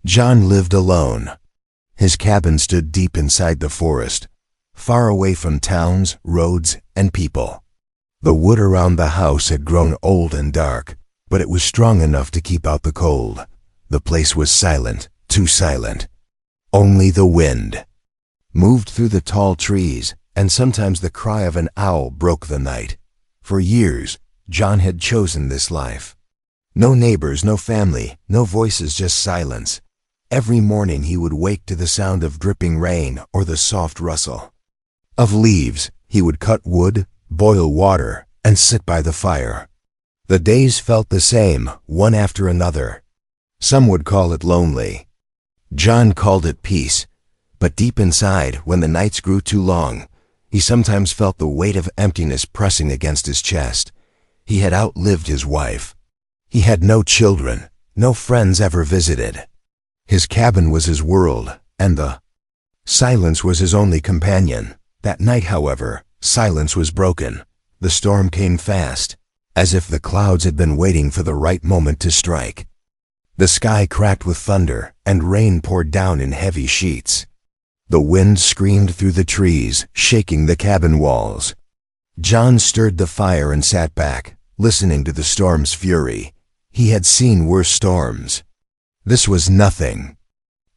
John lived alone. His cabin stood deep inside the forest, far away from towns, roads, and people. The wood around the house had grown old and dark, but it was strong enough to keep out the cold. The place was silent, too silent. Only the wind moved through the tall trees, and sometimes the cry of an owl broke the night. For years, John had chosen this life. No neighbors, no family, no voices, just silence. Every morning he would wake to the sound of dripping rain or the soft rustle of leaves. He would cut wood, boil water, and sit by the fire. The days felt the same, one after another. Some would call it lonely. John called it peace. But deep inside, when the nights grew too long, he sometimes felt the weight of emptiness pressing against his chest. He had outlived his wife. He had no children, no friends ever visited. His cabin was his world, and the silence was his only companion. That night, however, silence was broken. The storm came fast, as if the clouds had been waiting for the right moment to strike. The sky cracked with thunder, and rain poured down in heavy sheets. The wind screamed through the trees, shaking the cabin walls. John stirred the fire and sat back, listening to the storm's fury. He had seen worse storms. This was nothing.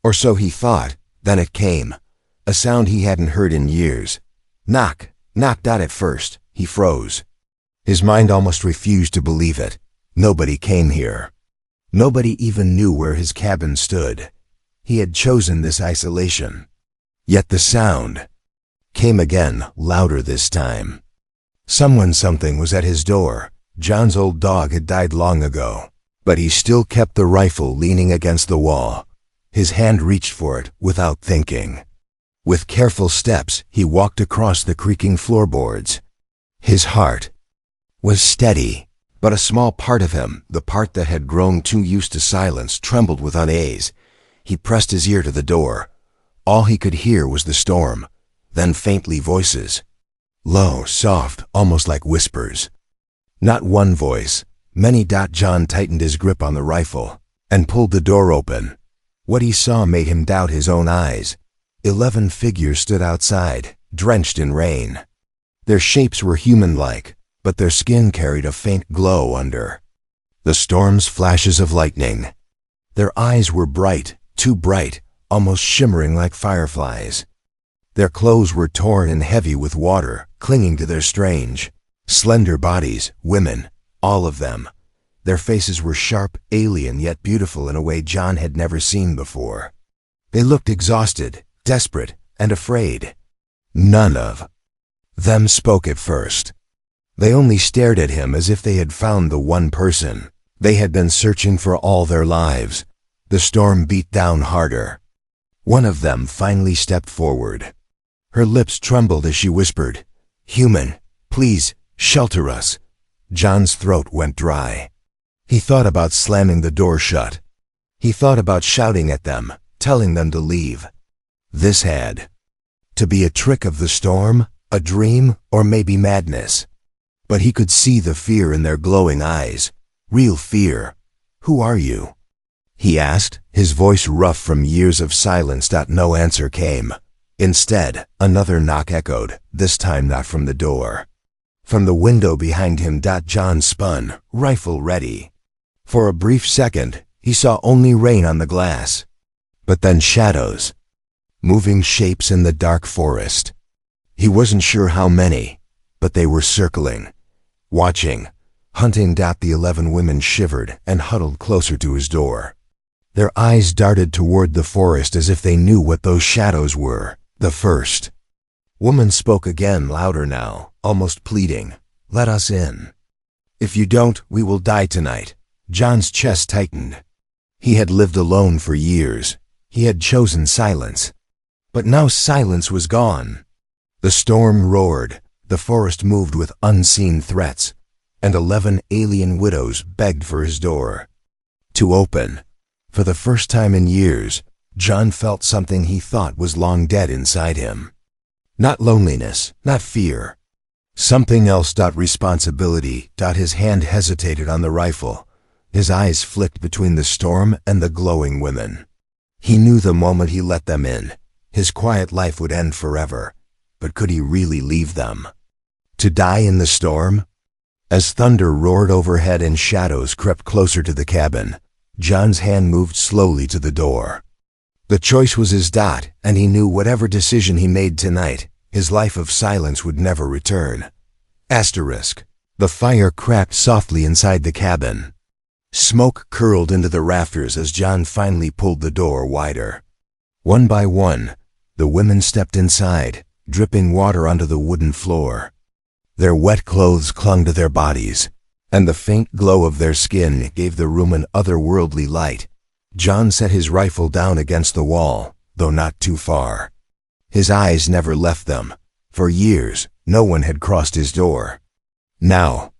Or so he thought. Then it came. A sound he hadn't heard in years. Knock, knock. At first, he froze. His mind almost refused to believe it. Nobody came here. Nobody even knew where his cabin stood. He had chosen this isolation. Yet the sound came again, louder this time. Something was at his door. John's old dog had died long ago, but he still kept the rifle leaning against the wall. His hand reached for it without thinking. With careful steps, he walked across the creaking floorboards. His heart was steady, but a small part of him, the part that had grown too used to silence, trembled with unease. He pressed his ear to the door. All he could hear was the storm, then faintly voices. Low, soft, almost like whispers. Not one voice, many. John tightened his grip on the rifle and pulled the door open. What he saw made him doubt his own eyes. 11 figures stood outside, drenched in rain. Their shapes were human-like, but their skin carried a faint glow under the storm's flashes of lightning. Their eyes were bright, too bright, almost shimmering like fireflies. Their clothes were torn and heavy with water, clinging to their strange, slender bodies. Women, all of them. Their faces were sharp, alien, yet beautiful in a way John had never seen before. They looked exhausted, desperate, and afraid. None of them spoke at first. They only stared at him as if they had found the one person they had been searching for all their lives. The storm beat down harder. One of them finally stepped forward. Her lips trembled as she whispered, "Human, please, shelter us." John's throat went dry. He thought about slamming the door shut. He thought about shouting at them, telling them to leave. This had to be a trick of the storm, a dream, or maybe madness. But he could see the fear in their glowing eyes. Real fear. "Who are you?" he asked, his voice rough from years of silence. No answer came. Instead, another knock echoed, this time not from the door. From the window behind him. John spun, rifle ready. For a brief second, he saw only rain on the glass. But then shadows. Moving shapes in the dark forest. He wasn't sure how many, but they were circling, watching, hunting. The 11 women shivered and huddled closer to his door. Their eyes darted toward the forest as if they knew what those shadows were. The first woman spoke again, louder now, almost pleading. "Let us in. If you don't, we will die tonight." John's chest tightened. He had lived alone for years. He had chosen silence. But now silence was gone. The storm roared. The forest moved with unseen threats, and 11 alien widows begged for his door to open. For the first time in years, John felt something he thought was long dead inside him. Not loneliness, not fear. Something else. Responsibility. His hand hesitated on the rifle. His eyes flicked between the storm and the glowing women. He knew the moment he let them in, his quiet life would end forever. But could he really leave them? To die in the storm? As thunder roared overhead and shadows crept closer to the cabin, John's hand moved slowly to the door. The choice was his. And he knew whatever decision he made tonight, his life of silence would never return. Asterisk. The fire cracked softly inside the cabin. Smoke curled into the rafters as John finally pulled the door wider. One by one, the women stepped inside, dripping water onto the wooden floor. Their wet clothes clung to their bodies, and the faint glow of their skin gave the room an otherworldly light. John set his rifle down against the wall, though not too far. His eyes never left them. For years, no one had crossed his door. Now,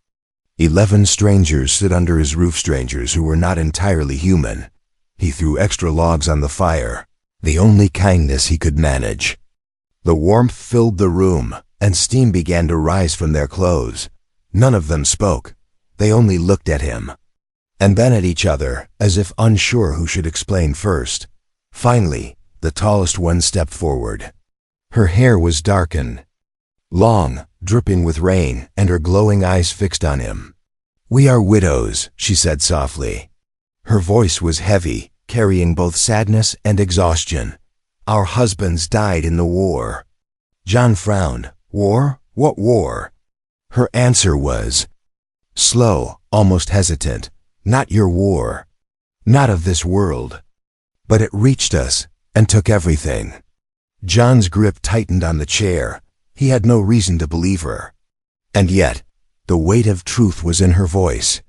11 strangers stood under his roof, strangers who were not entirely human. He threw extra logs on the fire, the only kindness he could manage. The warmth filled the room, and steam began to rise from their clothes. None of them spoke. They only looked at him, and then at each other, as if unsure who should explain first. Finally, the tallest one stepped forward. Her hair was darkened, long, dripping with rain, and her glowing eyes fixed on him. "We are widows," she said softly. Her voice was heavy, carrying both sadness and exhaustion. "Our husbands died in the war." John frowned. "War? What war?" Her answer was slow, almost hesitant. "Not your war. Not of this world. But it reached us and took everything." John's grip tightened on the chair. He had no reason to believe her. And yet, the weight of truth was in her voice.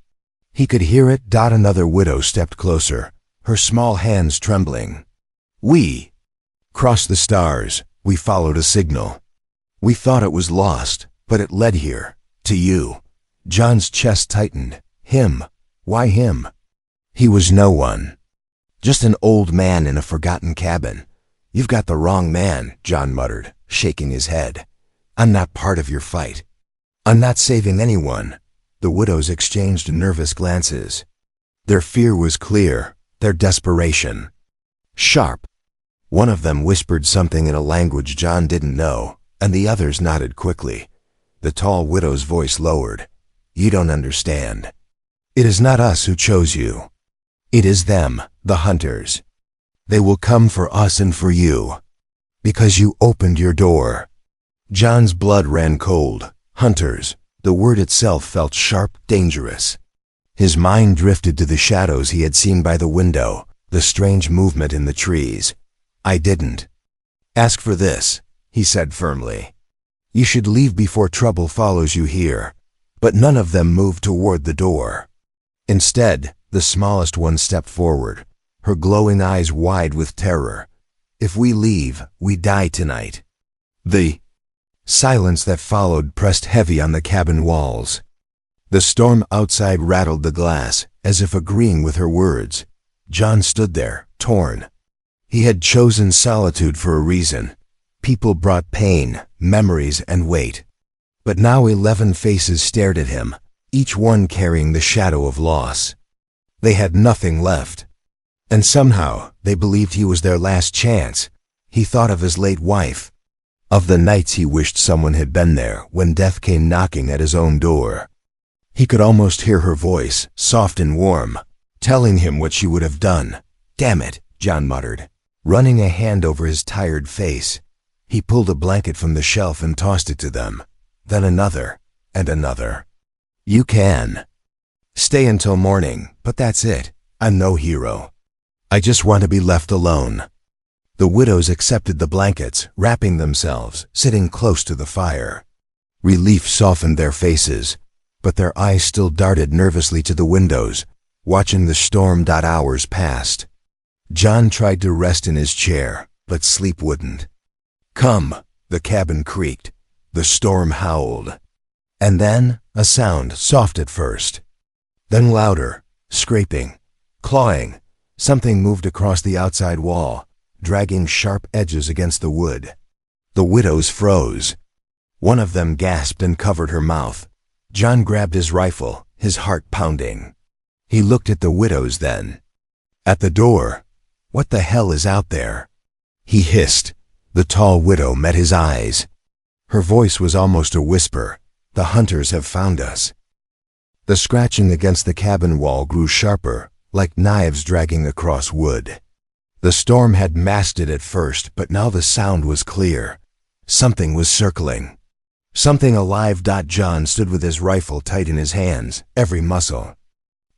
He could hear it. Another widow stepped closer, her small hands trembling. "We crossed the stars. We followed a signal. We thought it was lost, but it led here, to you." John's chest tightened. Him? Why him? He was no one. Just an old man in a forgotten cabin. "You've got the wrong man," John muttered, shaking his head. "I'm not part of your fight. I'm not saving anyone." The widows exchanged nervous glances. Their fear was clear, their desperation sharp. One of them whispered something in a language John didn't know, and the others nodded quickly. The tall widow's voice lowered. "You don't understand. It is not us who chose you. It is them, the hunters. They will come for us and for you, because you opened your door." John's blood ran cold. Hunters. The word itself felt sharp, dangerous. His mind drifted to the shadows he had seen by the window, the strange movement in the trees. "I didn't ask for this," he said firmly. "You should leave before trouble follows you here." But none of them moved toward the door. Instead, the smallest one stepped forward, her glowing eyes wide with terror. "If we leave, we die tonight." The silence that followed pressed heavy on the cabin walls. The storm outside rattled the glass, as if agreeing with her words. John stood there, torn. He had chosen solitude for a reason. People brought pain, memories, and weight. But now 11 faces stared at him, each one carrying the shadow of loss. They had nothing left. And somehow, they believed he was their last chance. He thought of his late wife, of the nights he wished someone had been there when death came knocking at his own door. He could almost hear her voice, soft and warm, telling him what she would have done. "Damn it," John muttered, running a hand over his tired face. He pulled a blanket from the shelf and tossed it to them. Then another, and another. "You can stay until morning, but that's it. I'm no hero. I just want to be left alone." The widows accepted the blankets, wrapping themselves, sitting close to the fire. Relief softened their faces, but their eyes still darted nervously to the windows, watching the storm. Hours passed. John tried to rest in his chair, but sleep wouldn't come. The cabin creaked. The storm howled. And then a sound, soft at first. Then louder, scraping, clawing. Something moved across the outside wall, dragging sharp edges against the wood. The widows froze. One of them gasped and covered her mouth. John grabbed his rifle, his heart pounding. He looked at the widows then. At the door. "What the hell is out there?" he hissed. The tall widow met his eyes. Her voice was almost a whisper. "The hunters have found us." The scratching against the cabin wall grew sharper, like knives dragging across wood. The storm had masked it at first, but now the sound was clear. Something was circling. Something alive. John stood with his rifle tight in his hands, every muscle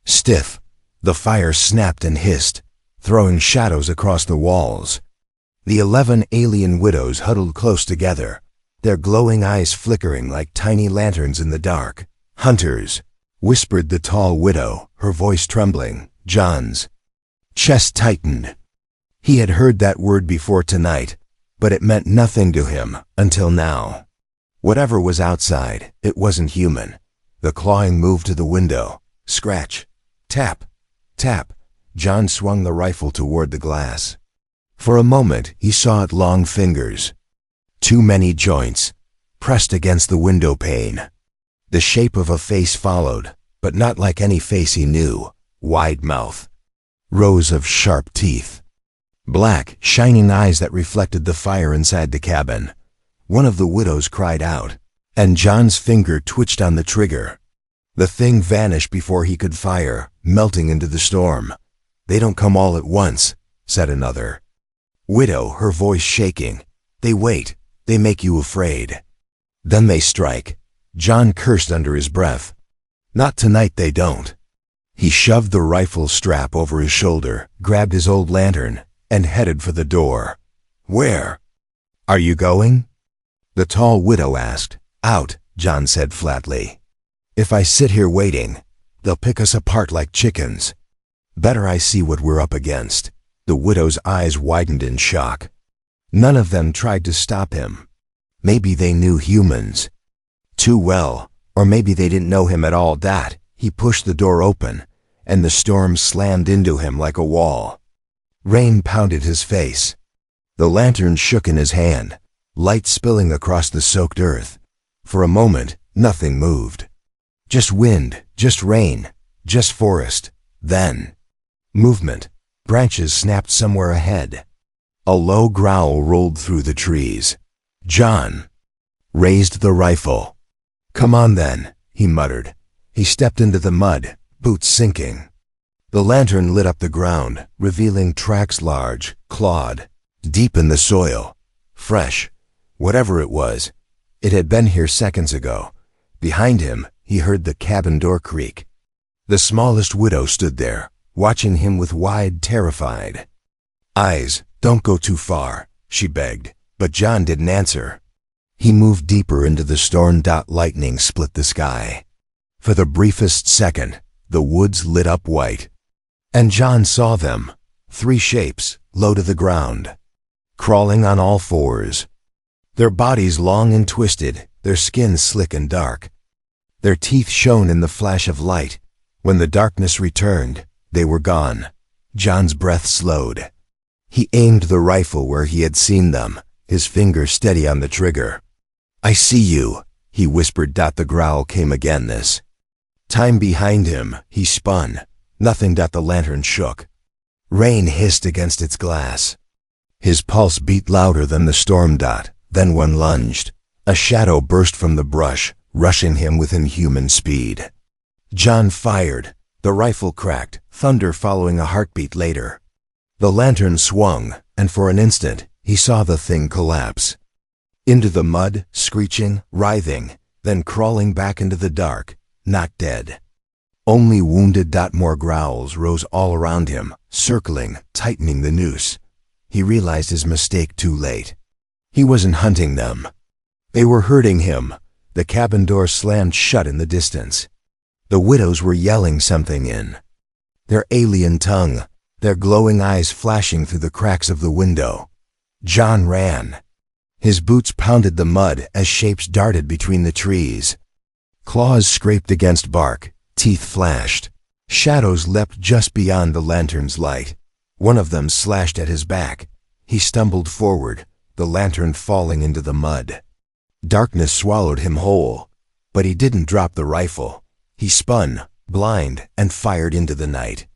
stiff. The fire snapped and hissed, throwing shadows across the walls. The 11 alien widows huddled close together, their glowing eyes flickering like tiny lanterns in the dark. "Hunters," whispered the tall widow, her voice trembling. John's chest tightened. He had heard that word before tonight, but it meant nothing to him until now. Whatever was outside, it wasn't human. The clawing moved to the window. Scratch. Tap. Tap. John swung the rifle toward the glass. For a moment, he saw its long fingers. Too many joints, pressed against the window pane. The shape of a face followed, but not like any face he knew. Wide mouth. Rows of sharp teeth. Black, shining eyes that reflected the fire inside the cabin. One of the widows cried out, and John's finger twitched on the trigger. The thing vanished before he could fire, melting into the storm. "They don't come all at once," said another widow, her voice shaking. "They wait. They make you afraid. Then they strike." John cursed under his breath. "Not tonight, they don't." He shoved the rifle strap over his shoulder, grabbed his old lantern, and headed for the door. "Where?" "Are you going?" the tall widow asked. "Out," John said flatly. "If I sit here waiting, they'll pick us apart like chickens. Better I see what we're up against." The widow's eyes widened in shock. None of them tried to stop him. Maybe they knew humans too well, or maybe they didn't know him at all. He pushed the door open, and the storm slammed into him like a wall. Rain pounded his face. The lantern shook in his hand, light spilling across the soaked earth. For a moment, nothing moved. Just wind, just rain, just forest. Then, movement. Branches snapped somewhere ahead. A low growl rolled through the trees. John raised the rifle. "Come on then," he muttered. He stepped into the mud, boots sinking. The lantern lit up the ground, revealing tracks large, clawed, deep in the soil. Fresh. Whatever it was, it had been here seconds ago. Behind him, he heard the cabin door creak. The smallest widow stood there, watching him with wide, terrified eyes. "Don't go too far," she begged, but John didn't answer. He moved deeper into the storm. Lightning split the sky. For the briefest second, the woods lit up white. And John saw them, 3 shapes, low to the ground, crawling on all fours. Their bodies long and twisted, their skin slick and dark. Their teeth shone in the flash of light. When the darkness returned, they were gone. John's breath slowed. He aimed the rifle where he had seen them, his finger steady on the trigger. "I see you," he whispered. The growl came again this time behind him. He spun. Nothing. The lantern shook. Rain hissed against its glass. His pulse beat louder than the storm. Then one lunged. A shadow burst from the brush, rushing him with inhuman speed. John fired. The rifle cracked, thunder following a heartbeat later. The lantern swung, and for an instant, he saw the thing collapse. Into the mud, screeching, writhing, then crawling back into the dark, not dead. Only wounded. More growls rose all around him, circling, tightening the noose. He realized his mistake too late. He wasn't hunting them. They were hurting him. The cabin door slammed shut in the distance. The widows were yelling something in their alien tongue, their glowing eyes flashing through the cracks of the window. John ran. His boots pounded the mud as shapes darted between the trees. Claws scraped against bark, teeth flashed. Shadows leapt just beyond the lantern's light. One of them slashed at his back. He stumbled forward, the lantern falling into the mud. Darkness swallowed him whole, but he didn't drop the rifle. He spun, blind, and fired into the night.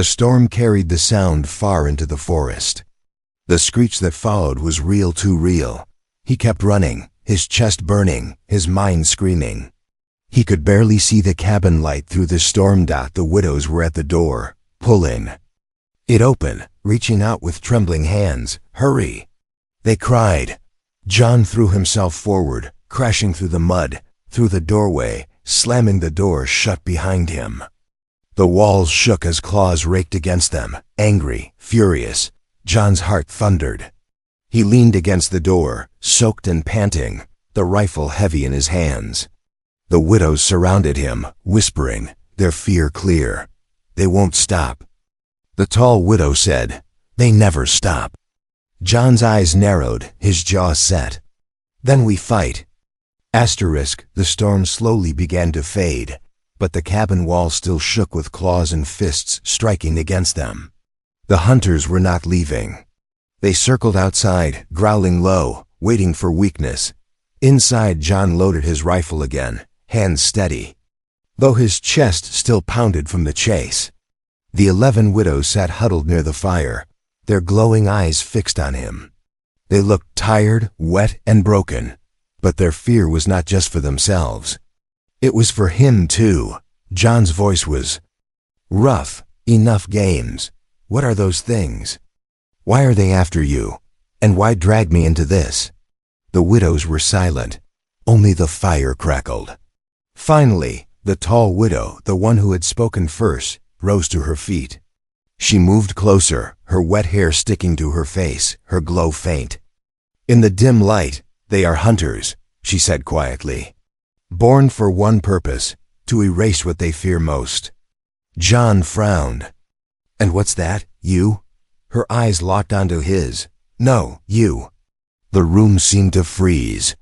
The storm carried the sound far into the forest. The screech that followed was real, too real. He kept running, his chest burning, his mind screaming. He could barely see the cabin light through the storm. The widows were at the door, pulling. It opened, reaching out with trembling hands. "Hurry!" they cried. John threw himself forward, crashing through the mud, through the doorway, slamming the door shut behind him. The walls shook as claws raked against them, angry, furious. John's heart thundered. He leaned against the door, soaked and panting, the rifle heavy in his hands. The widows surrounded him, whispering, their fear clear. "They won't stop." The tall widow said, "They never stop." John's eyes narrowed, his jaw set. "Then we fight." The storm slowly began to fade, but the cabin wall still shook with claws and fists striking against them. The hunters were not leaving. They circled outside, growling low, waiting for weakness. Inside, John loaded his rifle again, hands steady, though his chest still pounded from the chase. The 11 widows sat huddled near the fire, their glowing eyes fixed on him. They looked tired, wet, and broken, but their fear was not just for themselves. It was for him, too. John's voice was rough. "Enough games. What are those things? Why are they after you? And why drag me into this?" The widows were silent. Only the fire crackled. Finally, the tall widow, the one who had spoken first, rose to her feet. She moved closer, her wet hair sticking to her face, her glow faint. "In the dim light, they are hunters," she said quietly. "Born for one purpose, to erase what they fear most." John frowned. "And what's that? You?" Her eyes locked onto his. "No, you." The room seemed to freeze.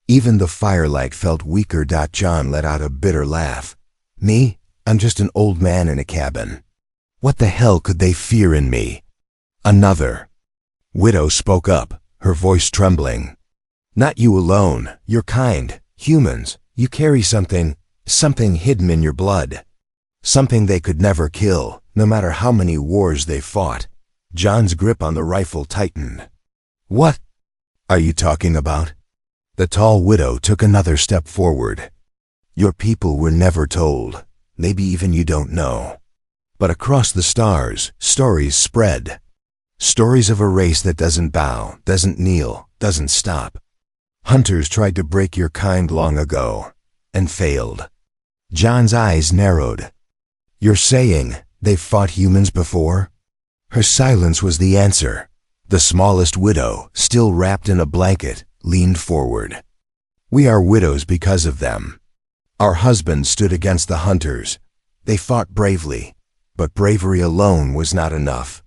Even the firelight felt weaker. John let out a bitter laugh. "Me? I'm just an old man in a cabin. What the hell could they fear in me?" Another widow spoke up, her voice trembling. "Not you alone. Your kind. Humans. You carry something hidden in your blood. Something they could never kill, no matter how many wars they fought." John's grip on the rifle tightened. "What are you talking about?" The tall widow took another step forward. "Your people were never told. Maybe even you don't know. But across the stars, stories spread. Stories of a race that doesn't bow, doesn't kneel, doesn't stop. Hunters tried to break your kind long ago, and failed." John's eyes narrowed. "You're saying they've fought humans before?" Her silence was the answer. The smallest widow, still wrapped in a blanket, leaned forward. "We are widows because of them. Our husbands stood against the hunters. They fought bravely, but bravery alone was not enough.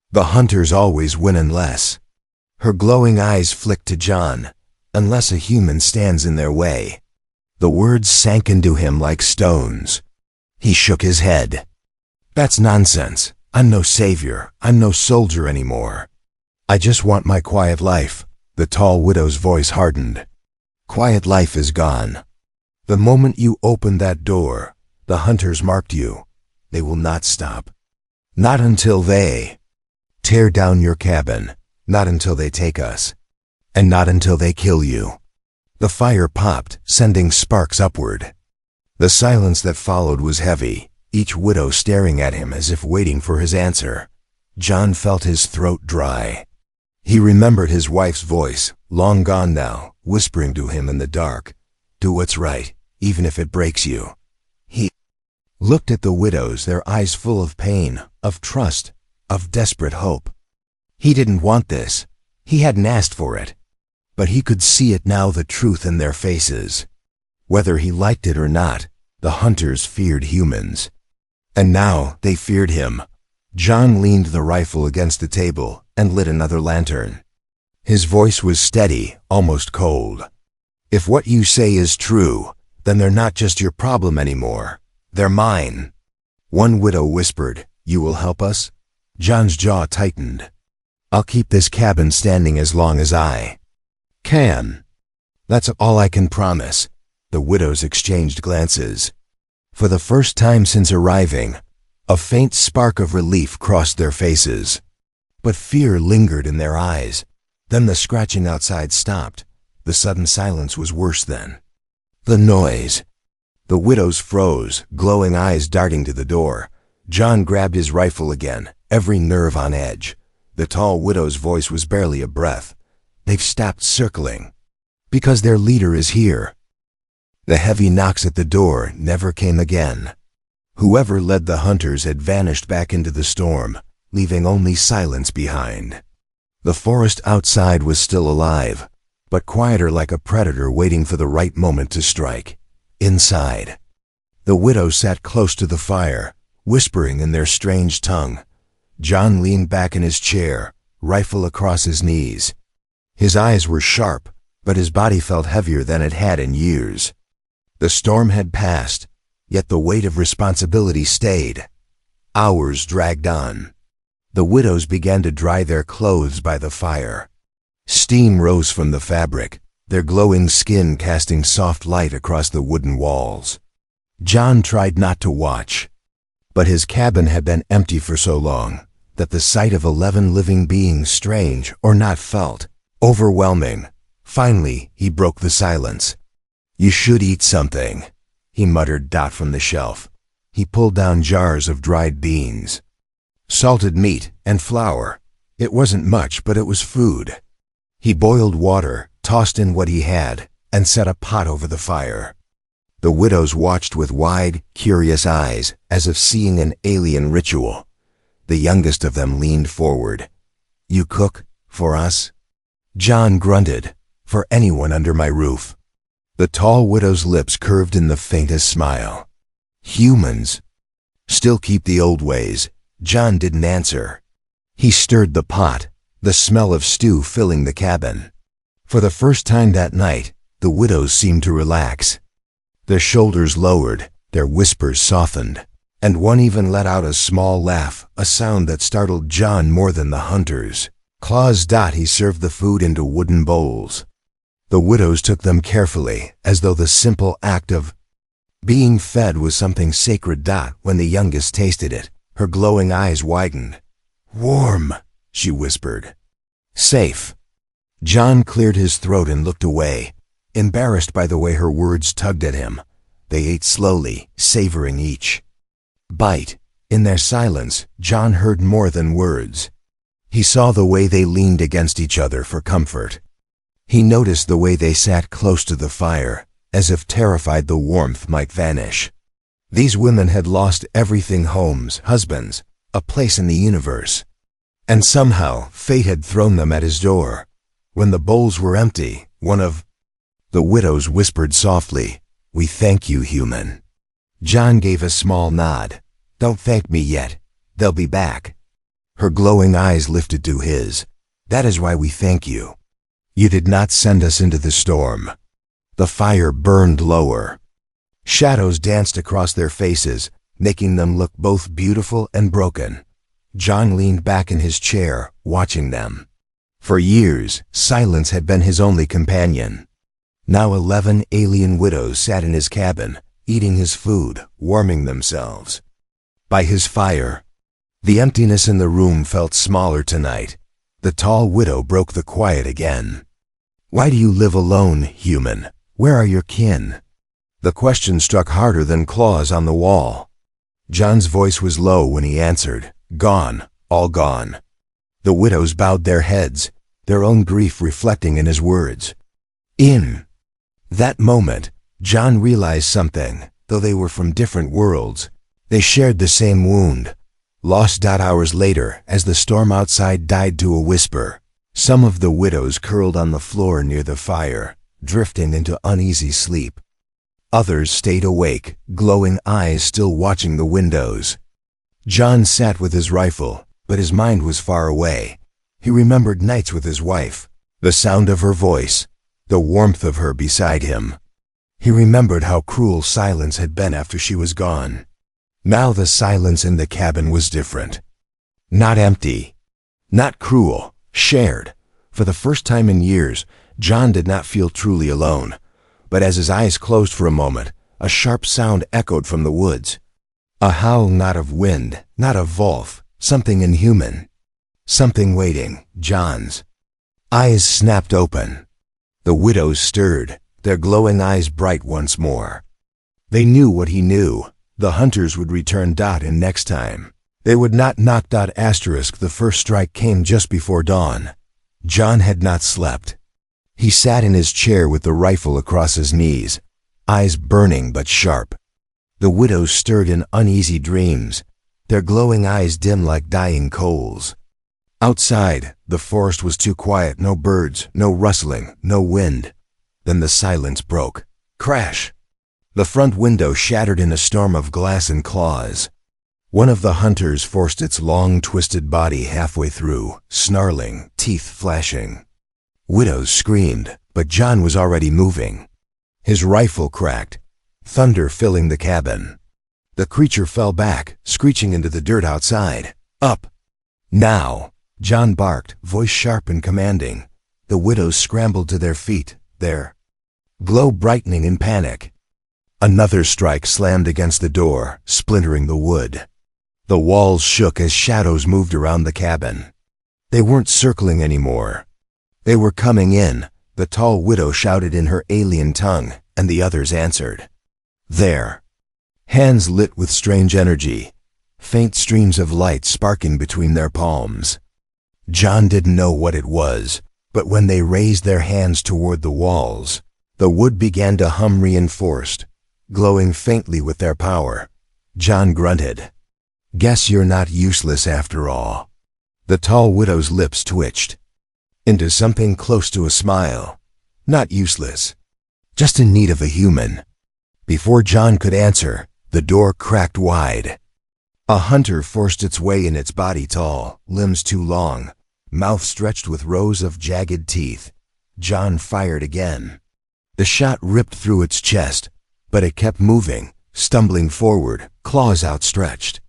The hunters always win unless—" Her glowing eyes flicked to John. "Unless a human stands in their way." The words sank into him like stones. He shook his head. "That's nonsense. I'm no savior. I'm no soldier anymore. I just want my quiet life." The tall widow's voice hardened. "Quiet life is gone. The moment you opened that door, the hunters marked you. They will not stop. Not until they tear down your cabin. Not until they take us. And not until they kill you." The fire popped, sending sparks upward. The silence that followed was heavy, each widow staring at him as if waiting for his answer. John felt his throat dry. He remembered his wife's voice, long gone now, whispering to him in the dark, "Do what's right, even if it breaks you." He looked at the widows, their eyes full of pain, of trust, of desperate hope. He didn't want this. He hadn't asked for it. But he could see it now, the truth in their faces. Whether he liked it or not, the hunters feared humans. And now they feared him. John leaned the rifle against the table and lit another lantern. His voice was steady, almost cold. "If what you say is true, then they're not just your problem anymore. They're mine." One widow whispered, "You will help us?" John's jaw tightened. "I'll keep this cabin standing as long as I can. That's all I can promise." The widows exchanged glances. For the first time since arriving, A faint spark of relief crossed their faces, but fear lingered in their eyes. Then the scratching outside stopped. The sudden silence was worse than the noise. The widows froze, glowing eyes darting to the door. John grabbed his rifle again, every nerve on edge. The tall widow's voice was barely a breath. "They've stopped circling. Because their leader is here." The heavy knocks at the door never came again. Whoever led the hunters had vanished back into the storm, leaving only silence behind. The forest outside was still alive, but quieter, like a predator waiting for the right moment to strike. Inside, the widows sat close to the fire, whispering in their strange tongue. John leaned back in his chair, rifle across his knees. His eyes were sharp, but his body felt heavier than it had in years. The storm had passed, yet the weight of responsibility stayed. Hours dragged on. The widows began to dry their clothes by the fire. Steam rose from the fabric, their glowing skin casting soft light across the wooden walls. John tried not to watch, but his cabin had been empty for so long that the sight of 11 living beings, strange or not, felt overwhelming. Finally, he broke the silence. "You should eat something," he muttered from the shelf. He pulled down jars of dried beans, salted meat, and flour. It wasn't much, but it was food. He boiled water, tossed in what he had, and set a pot over the fire. The widows watched with wide, curious eyes, as if seeing an alien ritual. The youngest of them leaned forward. "You cook for us?" John grunted. "For anyone under my roof." The tall widow's lips curved in the faintest smile. "Humans still keep the old ways." John didn't answer. He stirred the pot, the smell of stew filling the cabin. For the first time that night, the widows seemed to relax. Their shoulders lowered, their whispers softened, and one even let out a small laugh, a sound that startled John more than the hunters. Claws. He served the food into wooden bowls. The widows took them carefully, as though the simple act of being fed was something sacred. When the youngest tasted it, her glowing eyes widened. "Warm," she whispered. "Safe." John cleared his throat and looked away, embarrassed by the way her words tugged at him. They ate slowly, savoring each bite. In their silence, John heard more than words. He saw the way they leaned against each other for comfort. He noticed the way they sat close to the fire, as if terrified the warmth might vanish. These women had lost everything: homes, husbands, a place in the universe. And somehow, fate had thrown them at his door. When the bowls were empty, one of the widows whispered softly, "We thank you, human." John gave a small nod. "Don't thank me yet. They'll be back." Her glowing eyes lifted to his. "That is why we thank you. You did not send us into the storm." The fire burned lower. Shadows danced across their faces, making them look both beautiful and broken. John leaned back in his chair, watching them. For years, silence had been his only companion. Now 11 alien widows sat in his cabin, eating his food, warming themselves by his fire. The emptiness in the room felt smaller tonight. The tall widow broke the quiet again. "Why do you live alone, human? Where are your kin?" The question struck harder than claws on the wall. John's voice was low when he answered, "Gone, all gone." The widows bowed their heads, their own grief reflecting in his words. In that moment, John realized something. Though they were from different worlds, they shared the same wound. Lost. Hours later, as the storm outside died to a whisper, some of the widows curled on the floor near the fire, drifting into uneasy sleep. Others stayed awake, glowing eyes still watching the windows. John sat with his rifle, but his mind was far away. He remembered nights with his wife, the sound of her voice, the warmth of her beside him. He remembered how cruel silence had been after she was gone. Now the silence in the cabin was different. Not empty, not cruel, shared. For the first time in years, John did not feel truly alone. But as his eyes closed for a moment, a sharp sound echoed from the woods. A howl, not of wind, not of wolf, something inhuman. Something waiting. John's eyes snapped open. The widows stirred, their glowing eyes bright once more. They knew what he knew. The hunters would return. And next time, they would not knock. The first strike came just before dawn. John had not slept. He sat in his chair with the rifle across his knees, eyes burning but sharp. The widows stirred in uneasy dreams, their glowing eyes dim like dying coals. Outside, the forest was too quiet. No birds, no rustling, no wind. Then the silence broke. Crash! The front window shattered in a storm of glass and claws. One of the hunters forced its long, twisted body halfway through, snarling, teeth flashing. Widows screamed, but John was already moving. His rifle cracked, thunder filling the cabin. The creature fell back, screeching into the dirt outside. Up! Now! John barked, voice sharp and commanding. The widows scrambled to their feet, their glow brightening in panic. Another strike slammed against the door, splintering the wood. The walls shook as shadows moved around the cabin. They weren't circling anymore. They were coming in. The tall widow shouted in her alien tongue, and the others answered. There. Hands lit with strange energy, faint streams of light sparking between their palms. John didn't know what it was, but when they raised their hands toward the walls, the wood began to hum, reinforced, glowing faintly with their power. John grunted. Guess you're not useless after all. The tall widow's lips twitched into something close to a smile. Not useless. Just in need of a human. Before John could answer, the door cracked wide. A hunter forced its way in, its body tall, limbs too long, mouth stretched with rows of jagged teeth. John fired again. The shot ripped through its chest, but it kept moving, stumbling forward, claws outstretched.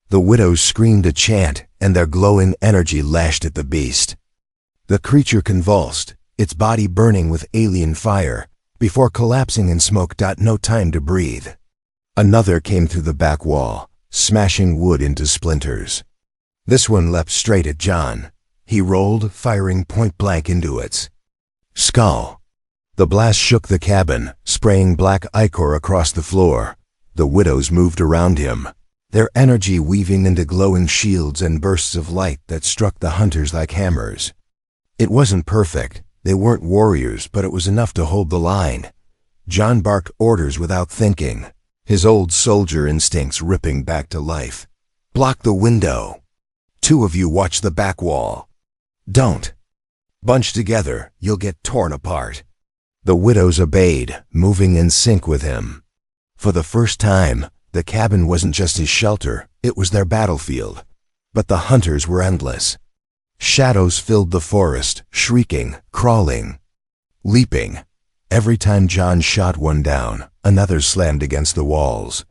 The widows screamed a chant, and their glowing energy lashed at the beast. The creature convulsed, its body burning with alien fire, before collapsing in smoke. No time to breathe. Another came through the back wall, smashing wood into splinters. This one leapt straight at John. He rolled, firing point blank into its skull. The blast shook the cabin, spraying black ichor across the floor. The widows moved around him, their energy weaving into glowing shields and bursts of light that struck the hunters like hammers. It wasn't perfect. They weren't warriors, but it was enough to hold the line. John barked orders without thinking, his old soldier instincts ripping back to life. Block the window. 2 of you watch the back wall. Don't bunch together, you'll get torn apart. The widows obeyed, moving in sync with him. For the first time, the cabin wasn't just his shelter, it was their battlefield. But the hunters were endless. Shadows filled the forest, shrieking, crawling, leaping. Every time John shot one down, another slammed against the walls.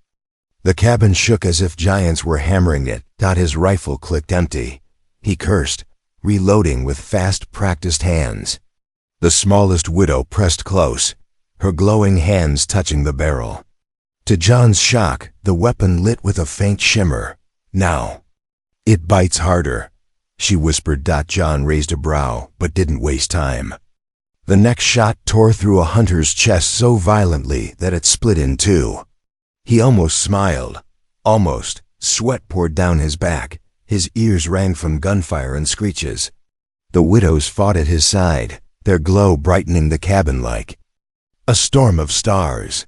The cabin shook as if giants were hammering it. His rifle clicked empty. He cursed, reloading with fast, practiced hands. The smallest widow pressed close, her glowing hands touching the barrel. To John's shock, the weapon lit with a faint shimmer. Now, it bites harder, she whispered. John raised a brow, but didn't waste time. The next shot tore through a hunter's chest so violently that it split in 2. He almost smiled. Almost. Sweat poured down his back. His ears rang from gunfire and screeches. The widows fought at his side, their glow brightening the cabin like a storm of stars.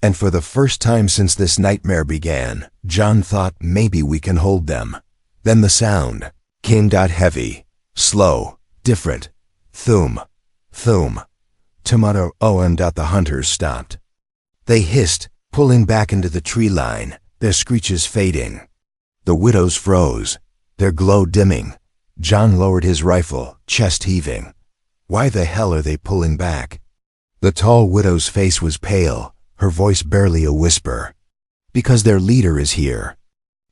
And for the first time since this nightmare began, John thought maybe we can hold them. Then the sound came. Heavy, slow, different. Thum, thum, tomato. The hunters stopped. They hissed, pulling back into the tree line, their screeches fading. The widows froze, their glow dimming. John lowered his rifle, chest heaving. Why the hell are they pulling back? The tall widow's face was pale, her voice barely a whisper. Because their leader is here.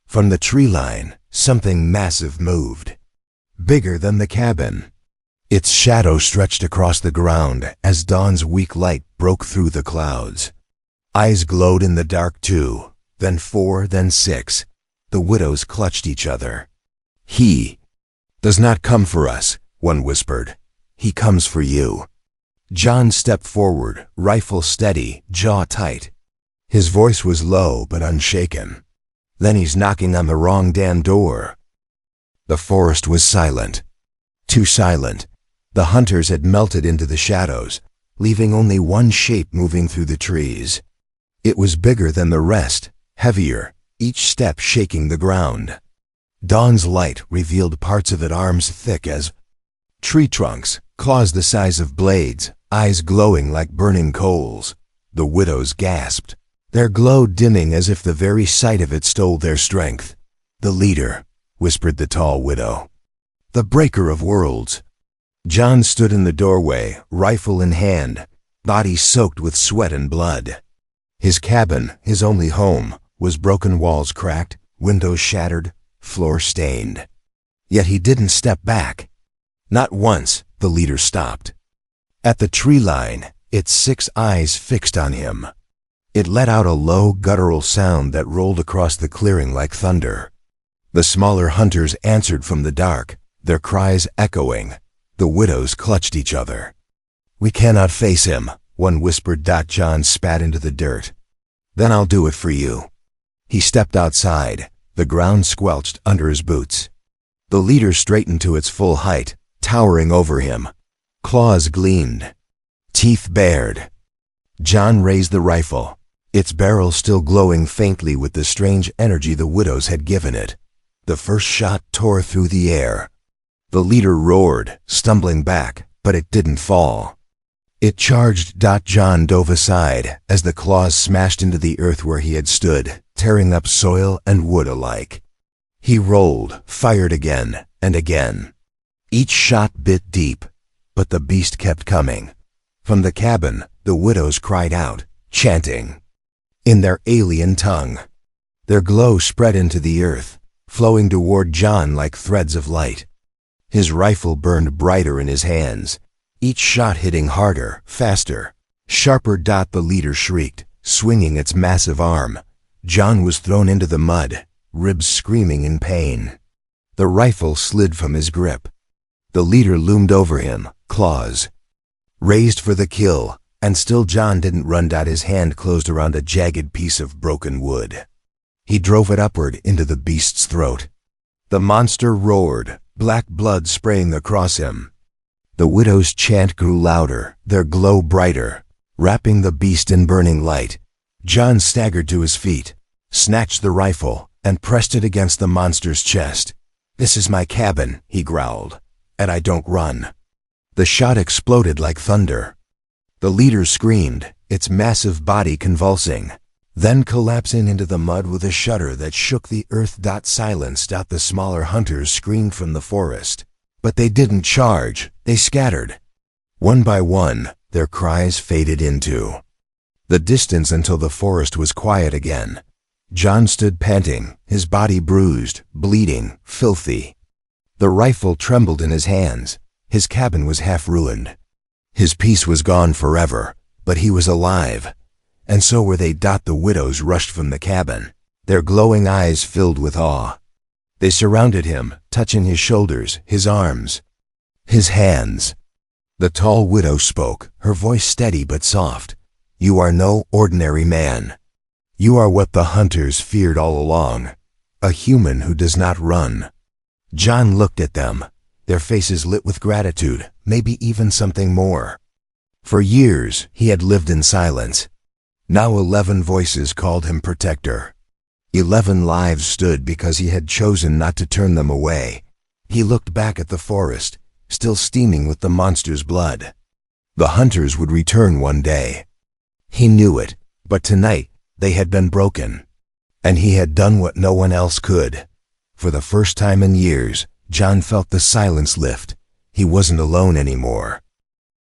From the tree line, something massive moved. Bigger than the cabin. Its shadow stretched across the ground as dawn's weak light broke through the clouds. Eyes glowed in the dark too, then 4, then 6. The widows clutched each other. "He does not come for us," one whispered. "He comes for you." John stepped forward, rifle steady, jaw tight. His voice was low but unshaken. "Then he's knocking on the wrong damn door." The forest was silent. Too silent. The hunters had melted into the shadows, leaving only one shape moving through the trees. It was bigger than the rest, heavier, each step shaking the ground. Dawn's light revealed parts of it arms thick as tree trunks, claws the size of blades, eyes glowing like burning coals. The widows gasped, their glow dimming as if the very sight of it stole their strength. "The leader," whispered the tall widow. "The breaker of worlds." John stood in the doorway, rifle in hand, body soaked with sweat and blood. His cabin, his only home, was broken walls cracked, windows shattered, floor stained. Yet he didn't step back. Not once. The leader stopped. At the tree line, its 6 eyes fixed on him. It let out a low, guttural sound that rolled across the clearing like thunder. The smaller hunters answered from the dark, their cries echoing. The widows clutched each other. "We cannot face him," one whispered. John spat into the dirt. "Then I'll do it for you." He stepped outside. The ground squelched under his boots. The leader straightened to its full height, towering over him. Claws gleamed. Teeth bared. John raised the rifle, its barrel still glowing faintly with the strange energy the widows had given it. The first shot tore through the air. The leader roared, stumbling back, but it didn't fall. It charged. John dove aside as the claws smashed into the earth where he had stood, tearing up soil and wood alike. He rolled, fired again and again. Each shot bit deep, but the beast kept coming. From the cabin, the widows cried out, chanting in their alien tongue. Their glow spread into the earth, flowing toward John like threads of light. His rifle burned brighter in his hands, each shot hitting harder, faster, sharper. The leader shrieked, swinging its massive arm. John was thrown into the mud, ribs screaming in pain. The rifle slid from his grip. The leader loomed over him, claws raised for the kill, and still John didn't run. His hand closed around a jagged piece of broken wood. He drove it upward into the beast's throat. The monster roared, black blood spraying across him. The widow's chant grew louder, their glow brighter, wrapping the beast in burning light. John staggered to his feet, snatched the rifle, and pressed it against the monster's chest. "This is my cabin," he growled, "and I don't run." The shot exploded like thunder. The leader screamed, its massive body convulsing, then collapsing into the mud with a shudder that shook the earth. Silenced. The smaller hunters screamed from the forest. But they didn't charge, they scattered. One by one, their cries faded into the distance until the forest was quiet again. John stood panting, his body bruised, bleeding, filthy. The rifle trembled in his hands. His cabin was half ruined. His peace was gone forever, but he was alive. And so were they. The widows rushed from the cabin, their glowing eyes filled with awe. They surrounded him, touching his shoulders, his arms, his hands. The tall widow spoke, her voice steady but soft. "You are no ordinary man. You are what the hunters feared all along, a human who does not run." John looked at them, their faces lit with gratitude, maybe even something more. For years, he had lived in silence. Now 11 voices called him protector. 11 lives stood because he had chosen not to turn them away. He looked back at the forest, still steaming with the monster's blood. The hunters would return one day. He knew it, but tonight they had been broken. And he had done what no one else could. For the first time in years, John felt the silence lift. He wasn't alone anymore.